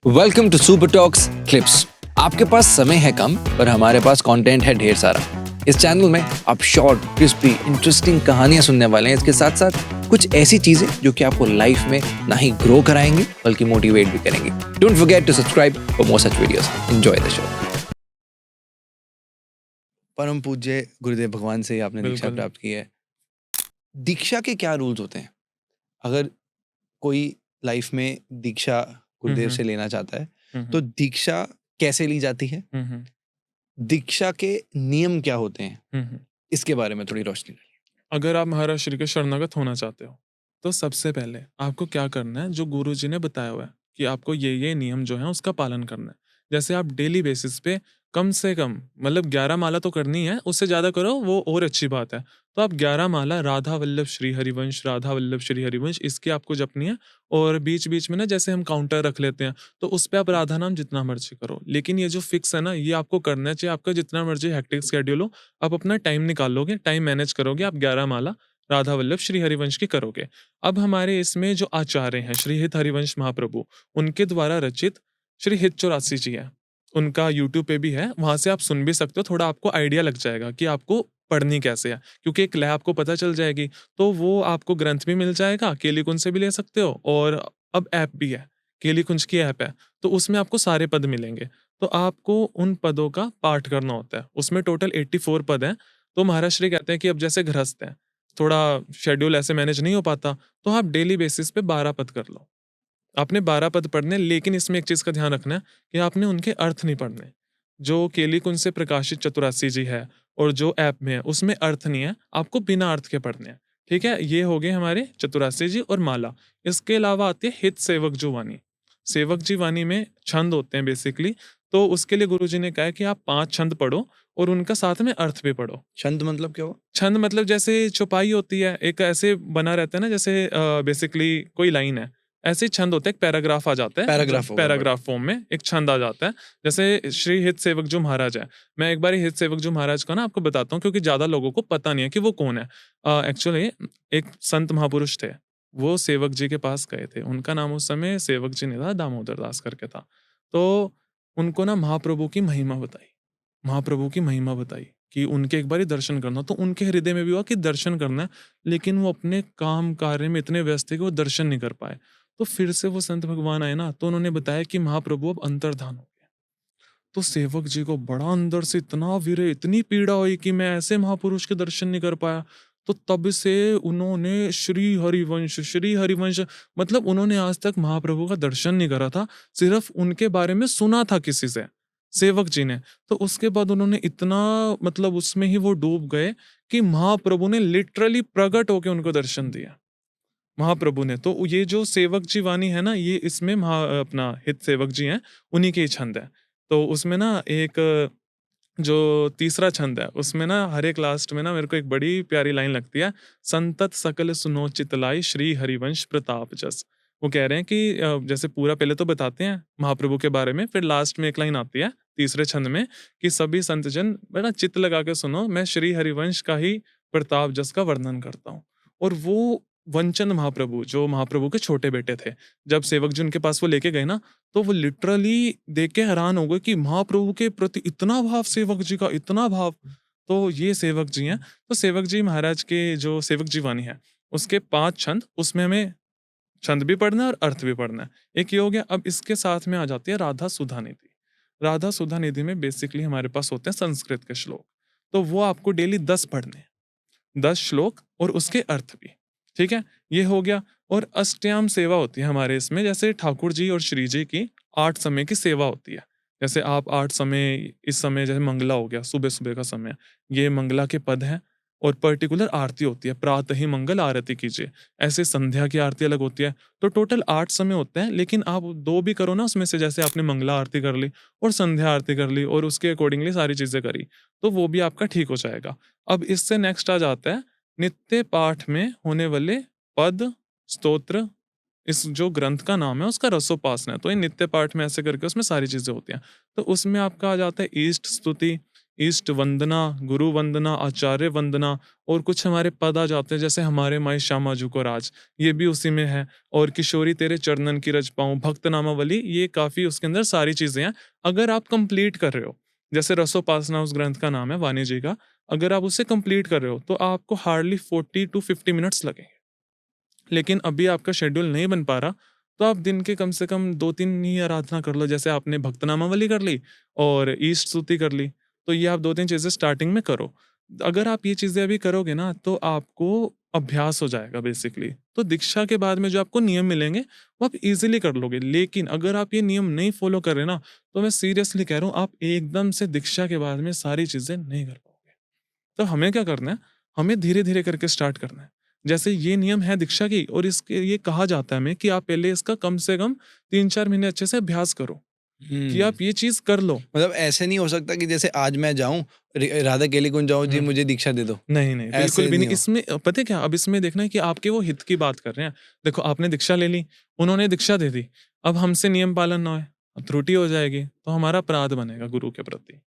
Welcome to Super Talks clips. आपके पास समय है कम पर हमारे पास कंटेंट है ढेर सारा। इस चैनल में आप शॉर्ट, क्रिस्पी, इंटरेस्टिंग कहानियां सुनने वाले हैं। इसके साथ साथ कुछ ऐसी चीजें जो कि आपको लाइफ में ना ही ग्रो कराएंगे बल्कि मोटिवेट भी करेंगे। Don't forget to subscribe for more such videos. Enjoy the show. परम पूज्य गुरुदेव भगवान से आपने दीक्षा बिल्कुल। प्राप्त की है। दीक्षा के क्या रूल्स होते हैं? अगर कोई लाइफ में दीक्षा गुरुदेव से लेना चाहता है तो दीक्षा कैसे ली जाती है? दीक्षा के नियम क्या होते हैं? इसके बारे में थोड़ी रोशनी डालिए। अगर आप महाराज श्री के शरणागत होना चाहते हो तो सबसे पहले आपको क्या करना है, जो गुरु जी ने बताया हुआ है कि आपको ये नियम जो है उसका पालन करना है। जैसे आप डेली बेसिस पे कम से कम मतलब 11 माला तो करनी है, उससे ज़्यादा करो वो और अच्छी बात है। तो आप 11 माला राधा वल्लभ श्री हरिवंश, राधा वल्लभ श्री हरिवंश इसकी आपको जपनी है। और बीच बीच में ना जैसे हम काउंटर रख लेते हैं तो उस पे आप राधा नाम जितना मर्जी करो, लेकिन ये जो फिक्स है ना ये आपको करना चाहिए। आपका जितना मर्जी हेक्टिक स्केड्यूल हो, आप अपना टाइम निकाल लोगे, टाइम मैनेज करोगे, आप 11 माला राधा वल्लभ श्री हरिवंश की करोगे। अब हमारे इसमें जो आचार्य हैं श्री हित हरिवंश महाप्रभु, उनके द्वारा रचित श्री हित 84 जी है। उनका यूट्यूब पे भी है, वहां से आप सुन भी सकते हो। थोड़ा आपको आइडिया लग जाएगा कि आपको पढ़नी कैसे है, क्योंकि एक लय आपको पता चल जाएगी। तो वो आपको ग्रंथ भी मिल जाएगा, केली कुंज से भी ले सकते हो, और अब ऐप भी है, केली कुंज की ऐप है, तो उसमें आपको सारे पद मिलेंगे। तो आपको उन पदों का पाठ करना होता है। उसमें टोटल 84 पद हैं। तो महाराज श्री कहते हैं कि अब जैसे गृहस्थ हैं, थोड़ा शेड्यूल ऐसे मैनेज नहीं हो पाता, तो आप डेली बेसिस पे 12 पद कर लो। आपने 12 पद पढ़ने, लेकिन इसमें एक चीज का ध्यान रखना है कि आपने उनके अर्थ नहीं पढ़ने। जो केली कुंज से प्रकाशित चतुरासी जी है और जो ऐप में है उसमें अर्थ नहीं है, आपको बिना अर्थ के पढ़ने हैं। ठीक है, ये हो गए हमारे चतुरासी जी और माला। इसके अलावा आती है हित सेवक जो वाणी। सेवक जी वाणी में छंद होते हैं बेसिकली। तो उसके लिए गुरु जी ने कहा है कि आप 5 छंद पढ़ो और उनका साथ में अर्थ भी पढ़ो। छंद मतलब क्या हुआ? छंद मतलब जैसे चौपाई होती है, एक ऐसे बना रहता है ना, जैसे बेसिकली कोई लाइन है, ऐसे ही छंद होता है, एक पैराग्राफ आ जाता है, पैराग्राफ होगा, बड़ा। पैराग्राफ फॉर्म में एक छंद आ जाता है। जैसे श्री हित सेवक जो महाराज है, मैं एक बार हित सेवक जो महाराज का ना आपको बताता हूँ, क्योंकि ज्यादा लोगों को पता नहीं है कि वो कौन है। एक्चुअली एक संत महापुरुष थे, वो सेवक जी के पास गए थे। उनका नाम उस समय सेवक जी नहीं था, दामोदर दास करके था। तो उनको ना महाप्रभु की महिमा बताई, महाप्रभु की महिमा बताई कि उनके एक बार ही दर्शन करना। तो उनके हृदय में भी हुआ कि दर्शन करना है, लेकिन वो अपने काम कार्य में इतने व्यस्त थे कि वो दर्शन नहीं कर पाए। तो फिर से वो संत भगवान आए ना, तो उन्होंने बताया कि महाप्रभु अब अंतर्धान हो गए। तो सेवक जी को बड़ा अंदर से इतना विरह, इतनी पीड़ा हुई कि मैं ऐसे महापुरुष के दर्शन नहीं कर पाया। तो तब से उन्होंने श्री हरिवंश मतलब उन्होंने आज तक महाप्रभु का दर्शन नहीं करा था, सिर्फ उनके बारे में सुना था किसी से, सेवक जी ने। तो उसके बाद उन्होंने इतना मतलब उसमें ही वो डूब गए कि महाप्रभु ने लिटरली प्रकट होकर उनको दर्शन दिया, महाप्रभु ने। तो ये जो सेवक जी वाणी है ना, ये इसमें अपना हित सेवक जी हैं, उन्हीं के ही छंद है। तो उसमें ना एक जो तीसरा छंद है, उसमें ना हर एक लास्ट में ना मेरे को एक बड़ी प्यारी लाइन लगती है, संतत सकल सुनो चितलाई श्री हरिवंश प्रताप जस। वो कह रहे हैं कि जैसे पूरा पहले तो बताते हैं महाप्रभु के बारे में, फिर लास्ट में एक लाइन आती है तीसरे छंद में कि सभी संतजन बड़ा चित्त लगा के सुनो, मैं श्री हरिवंश का ही प्रताप जस का वर्णन करता हूँ। और वो वंचन महाप्रभु, जो महाप्रभु के छोटे बेटे थे, जब सेवक जी उनके पास वो लेके गए ना, तो वो लिटरली देख के हैरान हो गए कि महाप्रभु के प्रति इतना भाव, सेवक जी का इतना भाव। तो ये सेवक जी हैं। तो सेवक जी महाराज के जो सेवक जी वाणी है, उसके 5 छंद, उसमें हमें छंद भी पढ़ना है और अर्थ भी पढ़ना है। एक ये हो गया। अब इसके साथ में आ जाती है राधा सुधा निधि। राधा सुधा निधि में बेसिकली हमारे पास होते हैं संस्कृत के श्लोक। तो वो आपको डेली 10 पढ़ने हैं, 10 श्लोक और उसके अर्थ भी। ठीक है, ये हो गया। और अष्टयाम सेवा होती है हमारे इसमें, जैसे ठाकुर जी और श्री जी की 8 समय की सेवा होती है। जैसे आप 8 समय, इस समय जैसे मंगला हो गया, सुबह सुबह का समय, ये मंगला के पद हैं। और पर्टिकुलर आरती होती है, प्रातः ही मंगल आरती कीजिए। ऐसे संध्या की आरती अलग होती है। तो टोटल 8 समय होते हैं, लेकिन आप 2 भी करो ना उसमें से, जैसे आपने मंगला आरती कर ली और संध्या आरती कर ली और उसके अकॉर्डिंगली सारी चीजें करी, तो वो भी आपका ठीक हो जाएगा। अब इससे नेक्स्ट आ जाता है नित्य पाठ में होने वाले पद, स्तोत्र। इस जो ग्रंथ का नाम है उसका रसोपासना है, तो ये नित्य पाठ में ऐसे करके उसमें सारी चीजें होती हैं। तो उसमें आपका आ जाता है ईष्ट स्तुति, ईष्ट वंदना, गुरु वंदना, आचार्य वंदना, और कुछ हमारे पद आ जाते हैं जैसे हमारे माई श्यामा जू को राज, ये भी उसी में है। और किशोरी तेरे चरणन की रज पाऊं, भक्त नामावली, ये काफ़ी उसके अंदर सारी चीज़ें हैं। अगर आप कंप्लीट कर रहे हो, जैसे रसोपासना उस ग्रंथ का नाम है वाणी जी का, अगर आप उसे कंप्लीट कर रहे हो तो आपको हार्डली 40 टू 50 मिनट्स लगेंगे। लेकिन अभी आपका शेड्यूल नहीं बन पा रहा, तो आप दिन के कम से कम 2-3 ही आराधना कर लो। जैसे आपने भक्तनामावली कर ली और ईष्ट स्तुति कर ली, तो ये आप 2-3 चीज़ें स्टार्टिंग में करो। अगर आप ये चीज़ें अभी करोगे ना, तो आपको अभ्यास हो जाएगा बेसिकली। तो दीक्षा के बाद में जो आपको नियम मिलेंगे, वो आप ईज़िली कर लोगे। लेकिन अगर आप ये नियम नहीं फ़ॉलो कर रहे ना, तो मैं सीरियसली कह रहा हूँ, आप एकदम से दीक्षा के बाद में सारी चीज़ें नहीं कर पाओगे। तो हमें क्या करना है, हमें धीरे-धीरे करके स्टार्ट करना है। जैसे ये नियम है दीक्षा की, और इसके ये कहा जाता है हमें कि आप पहले इसका कम से कम 3-4 महीने अच्छे से अभ्यास करो, कि हम्म। आप ये चीज़ कर लो। मतलब ऐसे नहीं हो सकता कि जैसे आज मैं जाऊं, राधा केली कुंज जाऊं, जी हुँ। मुझे दीक्षा दे दो, नहीं, नहीं, बिल्कुल ऐसे भी नहीं। नहीं हो। इसमें पता है क्या, अब इसमें देखना है कि आपके वो हित की बात कर रहे हैं। देखो, आपने दीक्षा ले ली, उन्होंने दीक्षा दे दी, अब हमसे नियम पालन ना होए, त्रुटि हो जाएगी, तो हमारा अपराध बनेगा गुरु के प्रति।